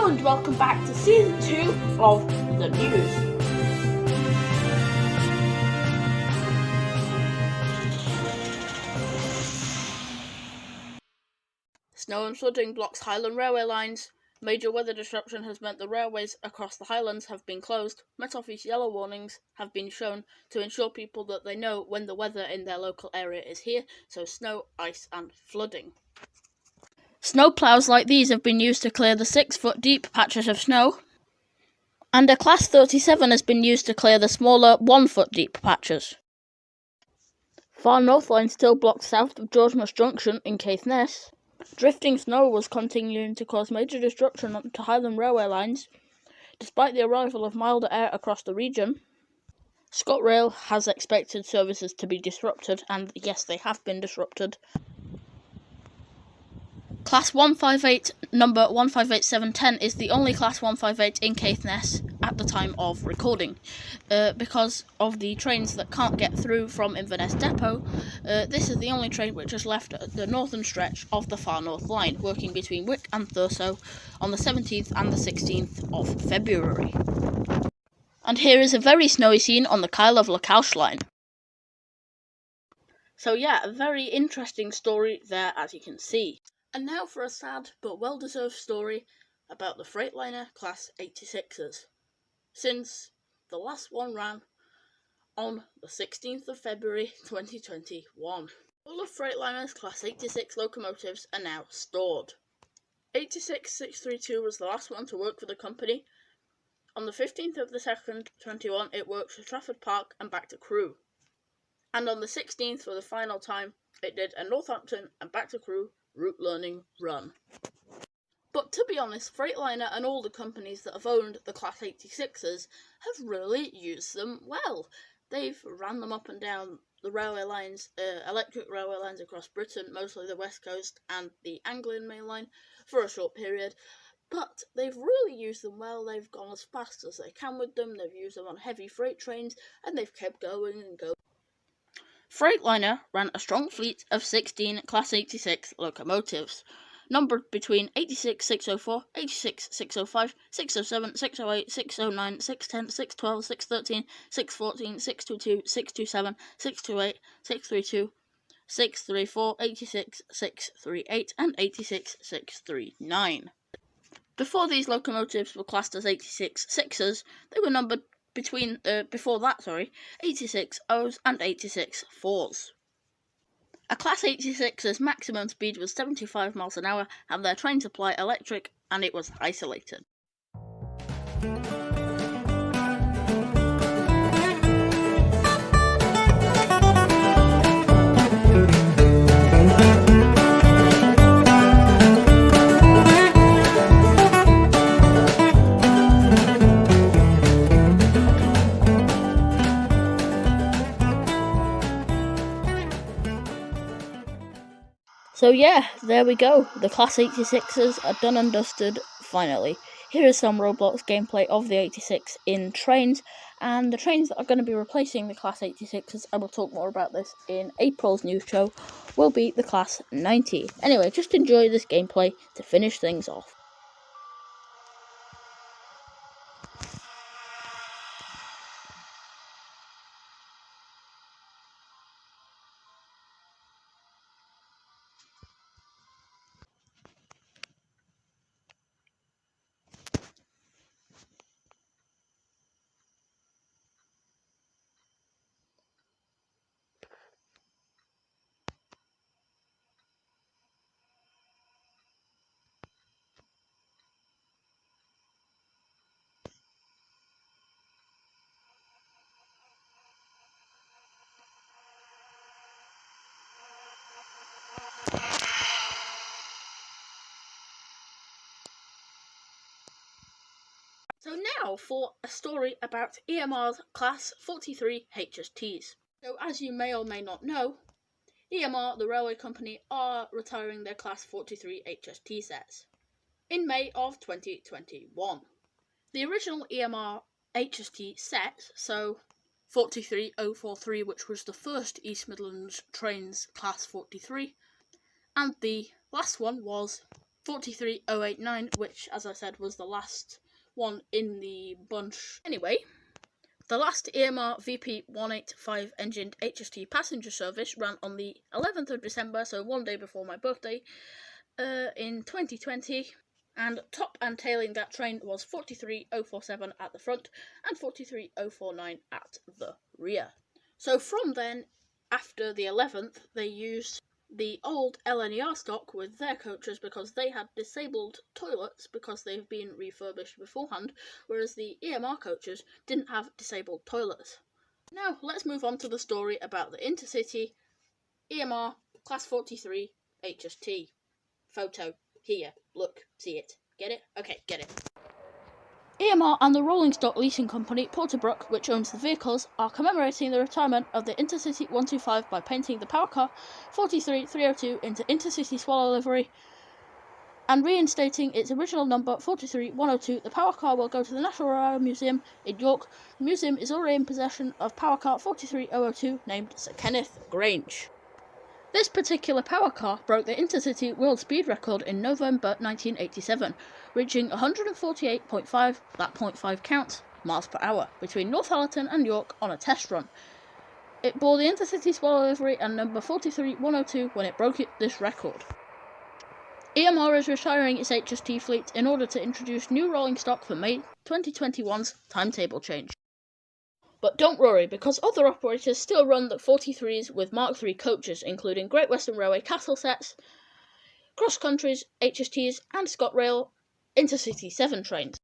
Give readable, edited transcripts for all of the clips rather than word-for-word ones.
Hello and welcome back to Season 2 of The News. Snow and flooding blocks Highland railway lines. Major weather disruption has meant the railways across the Highlands have been closed. Met Office yellow warnings have been shown to ensure people that they know when the weather in their local area is here, so snow, ice and flooding. Snow ploughs like these have been used to clear the 6-foot deep patches of snow, and a Class 37 has been used to clear the smaller 1-foot deep patches. Far North Line still blocked south of Georgemas Junction in Caithness. Drifting snow was continuing to cause major destruction to Highland railway lines, despite the arrival of milder air across the region. ScotRail has expected services to be disrupted, and yes, they have been disrupted. Class 158, number 158710, is the only Class 158 in Caithness at the time of recording. Because of the trains that can't get through from Inverness Depot, this is the only train which has left the northern stretch of the Far North Line, working between Wick and Thurso on the 17th and the 16th of February. And here is a very snowy scene on the Kyle of Lacouche line. So yeah, a very interesting story there, as you can see. And now for a sad but well-deserved story about the Freightliner Class 86s. Since the last one ran on the 16th of February 2021. All of Freightliner's Class 86 locomotives are now stored. 86632 was the last one to work for the company. On the 15th of the 2nd, 21, it worked to Trafford Park and back to Crewe. And on the 16th, for the final time, it did a Northampton and back to Crewe route learning run. But to be honest, Freightliner and all the companies that have owned the Class 86s have really used them well. They've ran them up and down the railway lines, electric railway lines across Britain, mostly the West Coast and the Anglian Main Line, for a short period. But they've really used them well. They've gone as fast as they can with them. They've used them on heavy freight trains, and they've kept going and going. Freightliner ran a strong fleet of 16 Class 86 locomotives, numbered between 86-604, 86-605, 607, 608, 609, 610, 612, 613, 614, 622, 627, 628, 632, 634, 86, 638, and 86, 639. Before these locomotives were classed as 86 6s, they were numbered between 86 O's and 86 4s. A Class 86's maximum speed was 75 miles an hour, and their train supply electric, and it was isolated. So yeah, there we go. The Class 86s are done and dusted, finally. Here is some Roblox gameplay of the 86 in trains, and the trains that are going to be replacing the Class 86s, I will talk more about this in April's news show, will be the Class 90. Anyway, just enjoy this gameplay to finish things off. So now for a story about EMR's Class 43 HSTs. So as you may or may not know, EMR, the railway company, are retiring their Class 43 HST sets in May of 2021. The original EMR HST set, so 43043, which was the first East Midlands Trains Class 43, and the last one was 43089, which, as I said, was the last one in the bunch. Anyway, the last EMR VP185 engined HST passenger service ran on the 11th of December, so one day before my birthday, in 2020. And top and tailing that train was 43047 at the front and 43049 at the rear. So from then, after the 11th, they used the old LNER stock with their coaches because they had disabled toilets because they've been refurbished beforehand, whereas the EMR coaches didn't have disabled toilets. Now let's move on to the story about the InterCity EMR Class 43 HST. Photo here. Look, see it. Get it? Okay, get it. EMR and the rolling stock leasing company Porterbrook, which owns the vehicles, are commemorating the retirement of the InterCity 125 by painting the power car 43302 into InterCity Swallow livery and reinstating its original number 43102. The power car will go to the National Railway Museum in York. The museum is already in possession of power car 43002 named Sir Kenneth Grange. This particular power car broke the InterCity world speed record in November 1987, reaching 148.5, that 0.5 counts, miles per hour between Northallerton and York on a test run. It bore the InterCity Swallow livery and number 43102 when it broke this record. EMR is retiring its HST fleet in order to introduce new rolling stock for May 2021's timetable change. But don't worry, because other operators still run the 43s with Mark III coaches, including Great Western Railway Castle sets, Cross Countries, HSTs, and ScotRail InterCity 7 trains.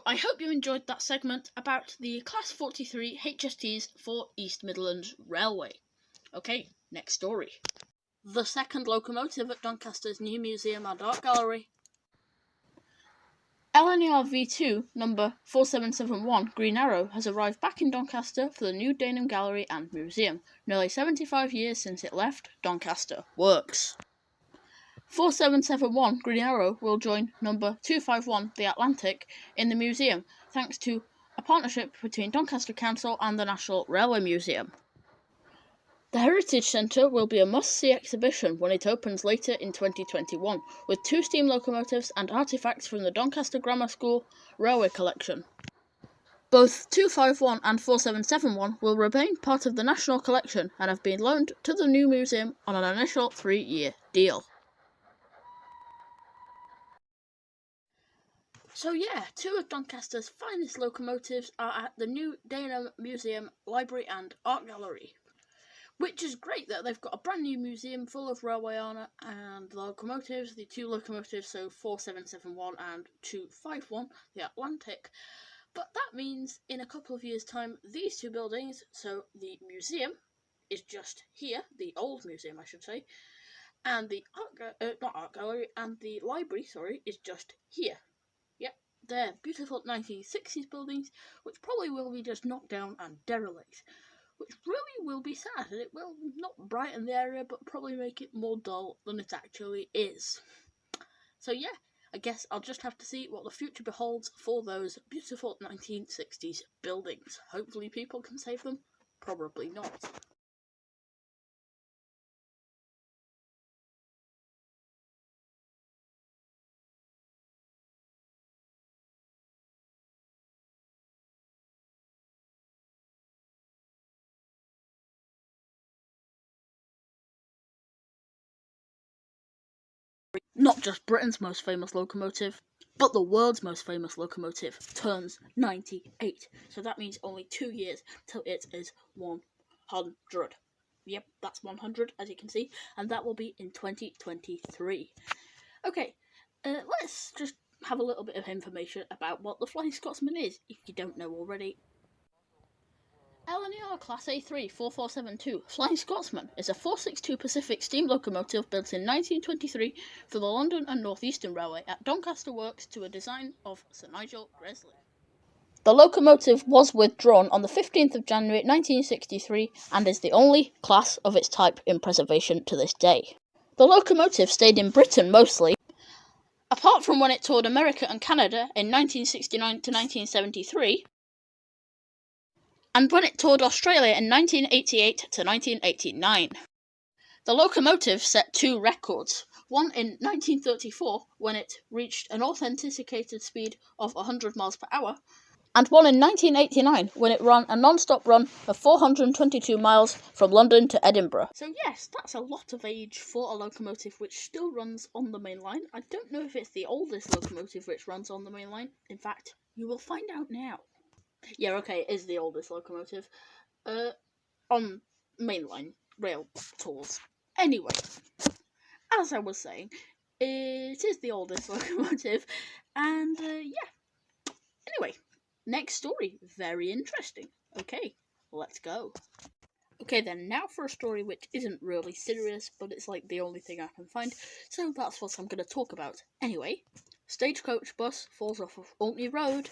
I hope you enjoyed that segment about the Class 43 HSTs for East Midlands Railway. Okay, next story. The second locomotive at Doncaster's new museum and art gallery. LNER V2 number 4771 Green Arrow has arrived back in Doncaster for the new Dagenham Gallery and Museum, nearly 75 years since it left Doncaster Works. 4771 Green Arrow will join number 251 The Atlantic in the museum, thanks to a partnership between Doncaster Council and the National Railway Museum. The Heritage Centre will be a must-see exhibition when it opens later in 2021, with 2 steam locomotives and artefacts from the Doncaster Grammar School Railway Collection. Both 251 and 4771 will remain part of the National Collection and have been loaned to the new museum on an initial 3-year deal. So yeah, 2 of Doncaster's finest locomotives are at the new Dagenham Museum, Library and Art Gallery, which is great that they've got a brand new museum full of railway honour and locomotives, the 2 locomotives, so 4771 and 251, the Atlantic. But that means in a couple of years' time, these 2 buildings, so the museum is just here, the old museum I should say, and the art gallery, and the library, is just here. Yep, they're beautiful 1960s buildings, which probably will be just knocked down and derelict, which really will be sad, and it will not brighten the area, but probably make it more dull than it actually is. So yeah, I guess I'll just have to see what the future beholds for those beautiful 1960s buildings. Hopefully people can save them, probably not. Not just Britain's most famous locomotive, but the world's most famous locomotive turns 98. So that means only 2 years till it is 100. Yep, that's 100, as you can see, and that will be in 2023. Okay, let's just have a little bit of information about what the Flying Scotsman is, if you don't know already. our Class A3 4472 Flying Scotsman is a 462 Pacific steam locomotive built in 1923 for the London and North Eastern Railway at Doncaster Works to a design of Sir Nigel Gresley. The locomotive was withdrawn on the 15th of January 1963 and is the only class of its type in preservation to this day. The locomotive stayed in Britain mostly, apart from when it toured America and Canada in 1969 to 1973, and when it toured Australia in 1988 to 1989. The locomotive set two records, one in 1934 when it reached an authenticated speed of 100 miles per hour, and one in 1989 when it ran a non-stop run of 422 miles from London to Edinburgh. So yes, that's a lot of age for a locomotive which still runs on the main line. I don't know if it's the oldest locomotive which runs on the main line. In fact, you will find out now. Yeah, okay, it is the oldest locomotive on mainline rail tours. Anyway, as I was saying, it is the oldest locomotive, and yeah. Anyway, next story, very interesting. Okay, let's go. Okay then, now for a story which isn't really serious, but it's like the only thing I can find, so that's what I'm going to talk about. Anyway, stagecoach bus falls off of Orkney Road.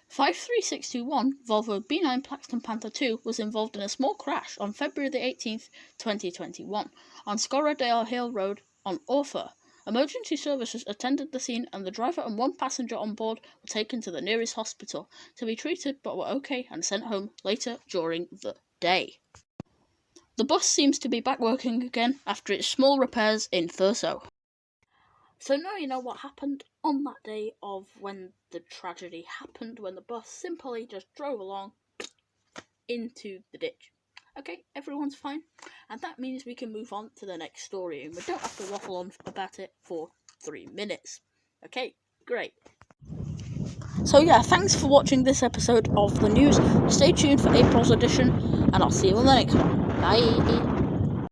53621 Volvo B9 Plaxton Panther 2 was involved in a small crash on February the 18th, 2021, on Scorradale Hill Road on Orphir. Emergency services attended the scene and the driver and one passenger on board were taken to the nearest hospital to be treated but were okay and sent home later during the day. The bus seems to be back working again after its small repairs in Thurso. So now you know what happened on that day of when the tragedy happened, when the bus simply just drove along into the ditch. Okay, everyone's fine, and that means we can move on to the next story, and we don't have to waffle on about it for 3 minutes. Okay, great. So yeah, thanks for watching this episode of the news. Stay tuned for April's edition, and I'll see you on the next one. Bye!